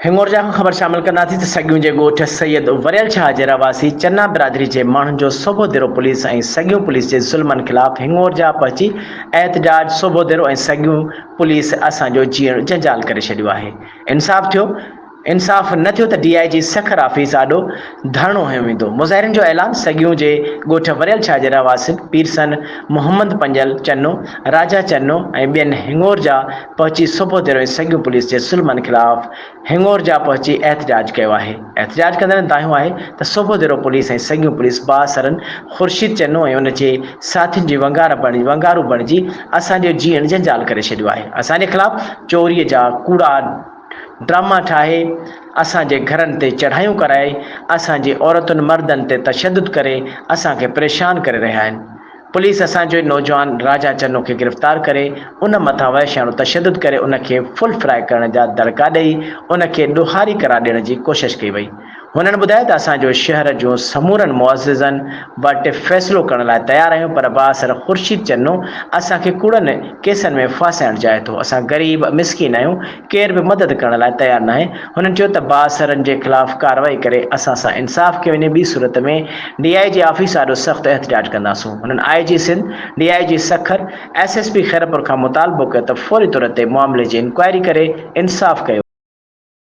हिंगोरजा खां ख़बर शामिल कंदासीं त सॻियूं जे ॻोठ सैयद वरियल शाह जे रवासी चन्ना बिरादरी जे माण्हुनि जो सूबो देरो पुलिस ऐं सॻियूं पुलिस जे ज़ुल्मनि ख़िलाफ़ हिंगोरजा पहुची एहतजाज सूबो देरो ऐं सॻियूं पुलिस असांजो जीअण जंजाल करे छॾियो आहे। इंसाफ़ न थियो त DIG सखर ऑफिस आॾो धरणो हयो वेंदो। मुज़ाहिरनि जो ऐलान सॻियूं जे ॻोठ वरियल शाह जे रवासिन पीरसन मोहम्मद पंजल चन्नो राजा चन्नो ऐं ॿियनि हिंगोरजा पहुची सूबो देरो ऐं सॻियूं पुलिस जे ज़ुल्मनि ख़िलाफ़ हिंगोरजा पहुची एहतजाज कयो आहे। एहतजाज कंदड़नि दाहियो आहे त सूबो देरो पुलिस ऐं सॻियूं पुलिस बासरन ख़ुर्शीद चन्नो ऐं उन जे साथियुनि जी वंगारू बणिजी असांजो जीअण जंजाल करे छॾियो आहे। असांजे ख़िलाफ़ चोरीअ जा कूड़ा ड्रामा ठाहे असांजे घरनि ते चढ़ायूं कराए असांजे औरतुनि मर्दनि ते तशदुद करे असांखे परेशान करे रहिया आहिनि। पुलिस असांजो नौजवान राजा चन्नो खे गिरफ़्तार करे उन मथां वहशाणो तशदुद करे उनखे फुल फ्राई करण जा दड़का ॾेई उनखे ॾोहारी करार ॾियण जी कोशिशि कई वई। हुननि ॿुधायो त असांजो शहर जूं समूरनि मुअज़िज़नि वटि फ़ैसिलो करण लाइ तयारु आहियूं, पर बासर ख़ुर्शीद चन्नो असांखे कूड़नि केसनि में फासाइण चाहे थो। असां ग़रीब मिसकिन आहियूं, केर बि मदद करण लाइ तयारु न आहे। हुननि चयो त बासरनि जे ख़िलाफ़ कार्रवाई करे असां सां इंसाफ़ कयो वञे, ॿी सूरत में DIG ऑफिस ॾाढो सख़्तु एहतजाज कंदासूं। हुननि IG Sindh, DIG Sukkur, SSP Khairpur खां मुतालबो कयो त फौरी तौर ते मामले जी इंक्वायरी करे इंसाफ़ कयो